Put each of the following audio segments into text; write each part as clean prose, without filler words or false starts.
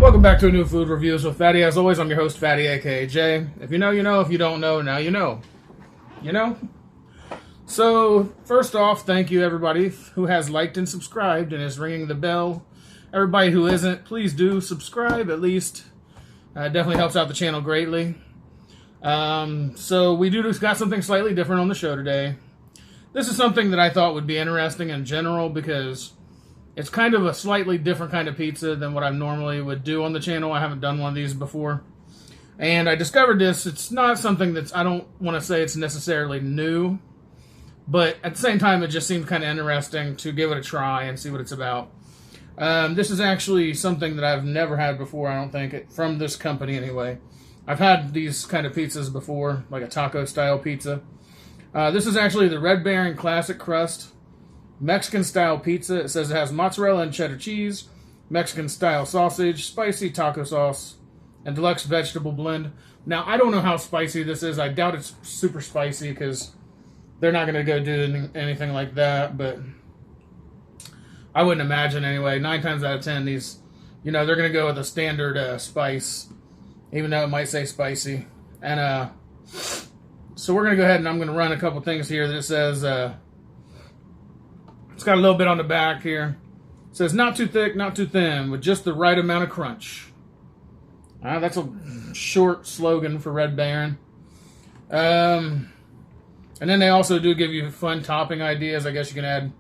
Welcome back to a new food reviews with Fatty. As always, I'm your host, Fatty, aka Jay. If you know, you know. If you don't know, now you know. You know? So, first off, thank you everybody who has liked and subscribed and is ringing the bell. Everybody who isn't, please do subscribe at least. It definitely helps out the channel greatly. So we got something slightly different on the show today. This is something that I thought would be interesting in general because it's kind of a slightly different kind of pizza than what I normally would do on the channel. I haven't done one of these before. And I discovered this. It's not something I don't want to say it's necessarily new. But at the same time, it just seemed kind of interesting to give it a try and see what it's about. This is actually something that I've never had before, I don't think, from this company anyway. I've had these kind of pizzas before, like a taco-style pizza. This is actually the Red Baron Classic Crust Mexican-style pizza. It says it has mozzarella and cheddar cheese, Mexican-style sausage, spicy taco sauce, and deluxe vegetable blend. Now, I don't know how spicy this is. I doubt it's super spicy because they're not going to go do anything like that, but I wouldn't imagine anyway. 9 times out of 10, these, they're going to go with a standard spice, even though it might say spicy. And so we're going to go ahead and I'm going to run a couple things here that it says. It's got a little bit on the back here. It says, not too thick, not too thin, with just the right amount of crunch. That's a short slogan for Red Baron. And then they also do give you fun topping ideas. I guess you can add,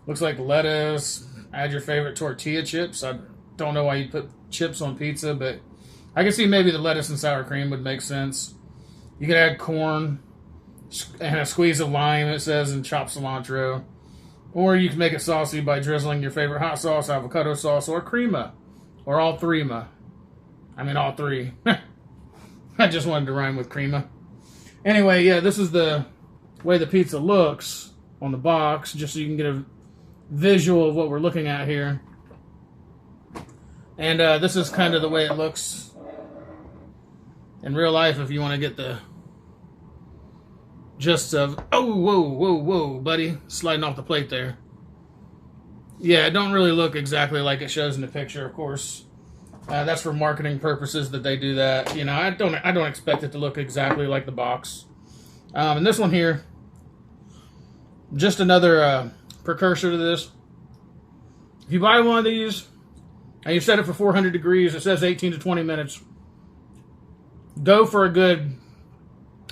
looks like lettuce, add your favorite tortilla chips. I don't know why you put chips on pizza, but I can see maybe the lettuce and sour cream would make sense. You could add corn and a squeeze of lime, it says, and chopped cilantro. Or you can make it saucy by drizzling your favorite hot sauce, avocado sauce, or crema. Or all three-ma. I mean, all three. I just wanted to rhyme with crema. Anyway, yeah, this is the way the pizza looks on the box, just so you can get a visual of what we're looking at here. And this is kind of the way it looks in real life if you want to get the gist of... Oh, whoa, buddy. Sliding off the plate there. Yeah, it don't really look exactly like it shows in the picture, of course. That's for marketing purposes that they do that. I don't expect it to look exactly like the box. And this one here, just another precursor to this. If you buy one of these and you set it for 400 degrees, it says 18 to 20 minutes. Go for a good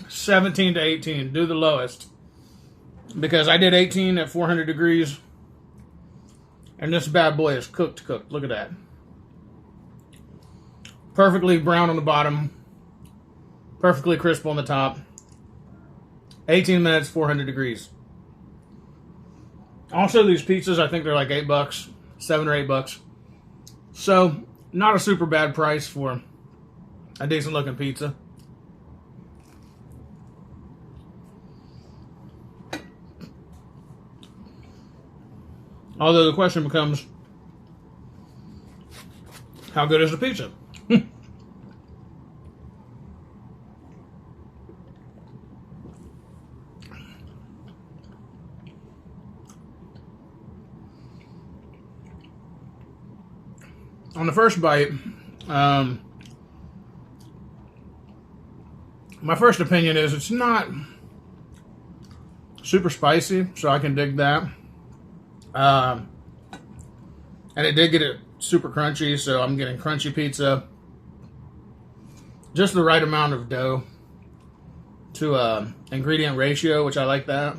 17 to 18. Do the lowest. Because I did 18 at 400 degrees. And this bad boy is cooked. Look at that. Perfectly brown on the bottom. Perfectly crisp on the top. 18 minutes, 400 degrees. Also, these pizzas, I think they're like $8. $7 or $8. So, not a super bad price for a decent looking pizza. Although the question becomes, how good is the pizza? On the first bite, my first opinion is it's not super spicy, so I can dig that. And it did get it super crunchy, so I'm getting crunchy pizza. Just the right amount of dough to ingredient ratio, which I like that.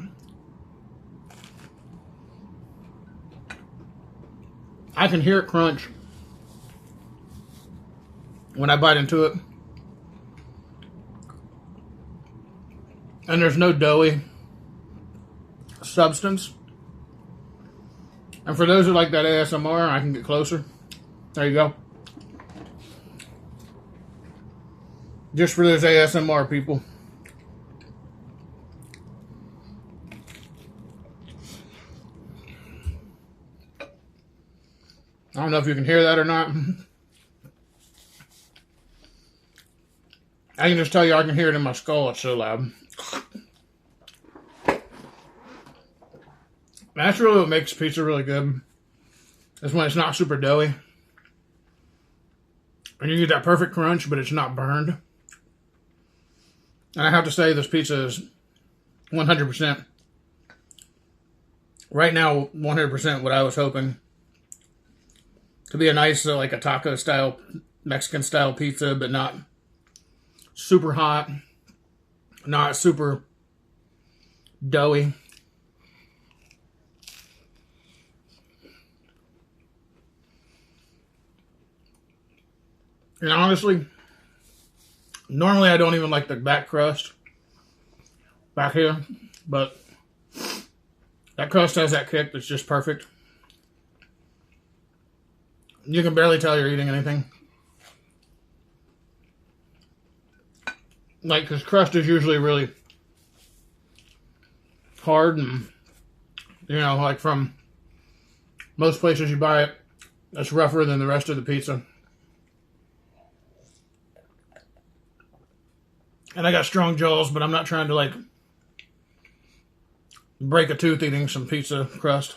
I can hear it crunch when I bite into it. And there's no doughy substance. And for those who like that ASMR, I can get closer. There you go. Just for those ASMR people. I don't know if you can hear that or not. I can just tell you I can hear it in my skull. It's so loud. That's really what makes pizza really good. Is when it's not super doughy. And you get that perfect crunch, but it's not burned. And I have to say, this pizza is 100%. Right now, 100% what I was hoping. To be a nice, like a taco style, Mexican style pizza, but not super hot. Not super doughy. And honestly, normally I don't even like the back crust back here, but that crust has that kick that's just perfect. You can barely tell you're eating anything. Like, because crust is usually really hard, and, you know, like from most places you buy it, it's rougher than the rest of the pizza. And I got strong jaws, but I'm not trying to, like, break a tooth eating some pizza crust.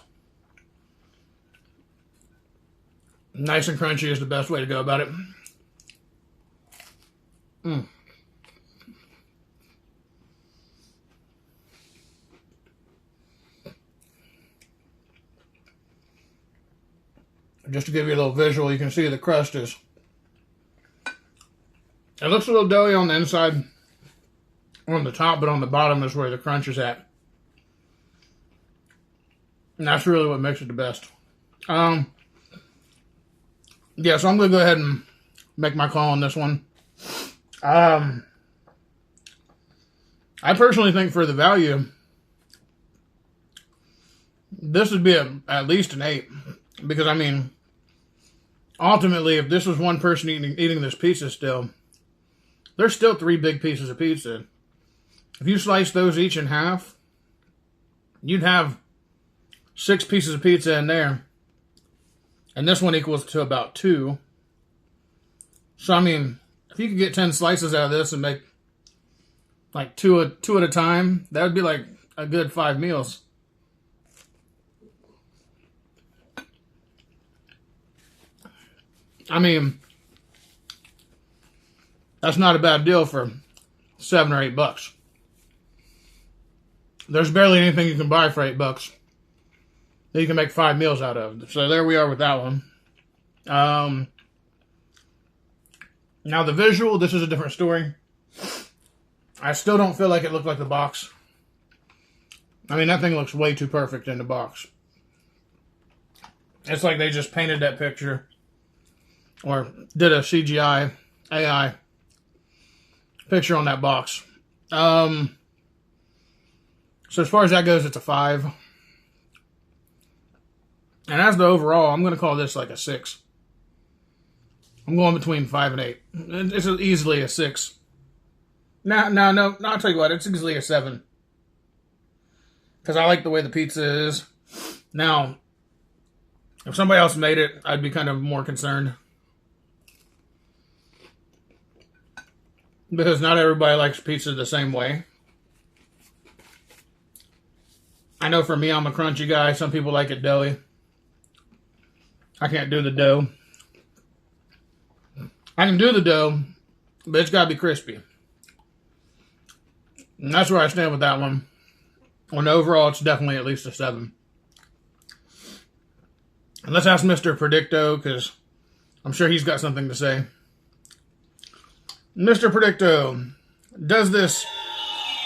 Nice and crunchy is the best way to go about it. Just to give you a little visual, you can see the crust is... It looks a little doughy on the inside, on the top, but on the bottom is where the crunch is at. And that's really what makes it the best. Yeah, so I'm going to go ahead and make my call on this one. I personally think for the value, this would be at least an 8. Because, I mean, ultimately, if this was one person eating this pizza still, there's still 3 big pieces of pizza. If you slice those each in half, you'd have 6 pieces of pizza in there. And this one equals to about 2. So, I mean, if you could get 10 slices out of this and make like two at a time, that would be like a good 5 meals. I mean, that's not a bad deal for $7 or $8. There's barely anything you can buy for $8 that you can make 5 meals out of. So there we are with that one. Now the visual, this is a different story. I still don't feel like it looked like the box. I mean, that thing looks way too perfect in the box. It's like they just painted that picture or did a CGI, AI picture on that box. So as far as that goes, it's a 5. And as the overall, I'm going to call this like a 6. I'm going between 5 and 8. It's easily a 6. No, I'll tell you what, it's easily a 7. Because I like the way the pizza is. Now, if somebody else made it, I'd be kind of more concerned. Because not everybody likes pizza the same way. I know for me, I'm a crunchy guy. Some people like it doughy. I can't do the dough. I can do the dough, but it's got to be crispy. And that's where I stand with that one. On the overall, it's definitely at least a 7. And let's ask Mr. Predicto, because I'm sure he's got something to say. Mr. Predicto, does this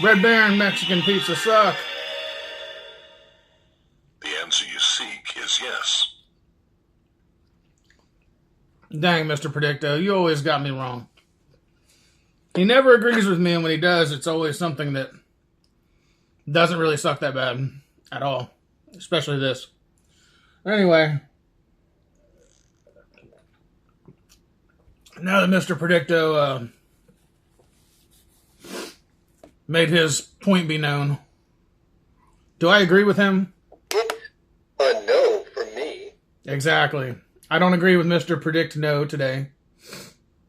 Red Baron Mexican pizza suck? The answer you seek is yes. Dang, Mr. Predicto, you always got me wrong. He never agrees with me, and when he does, it's always something that doesn't really suck that bad at all. Especially this. Anyway. Now that Mr. Predicto made his point be known, do I agree with him? No, for me. Exactly. I don't agree with Mr. Predict No today.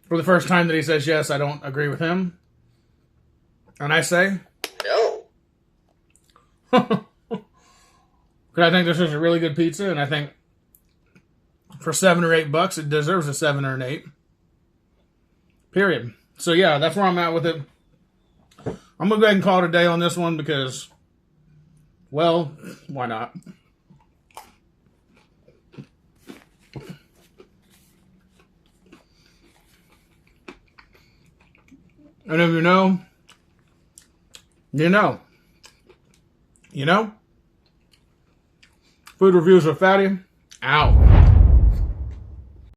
For the first time that he says yes, I don't agree with him. And I say... No. Because I think this is a really good pizza, and I think for $7 or $8, it deserves a 7 or an 8. Period. So yeah, that's where I'm at with it. I'm going to go ahead and call it a day on this one because, well, why not? And if you know, you know. You know? Food Reviews with Fatty, out.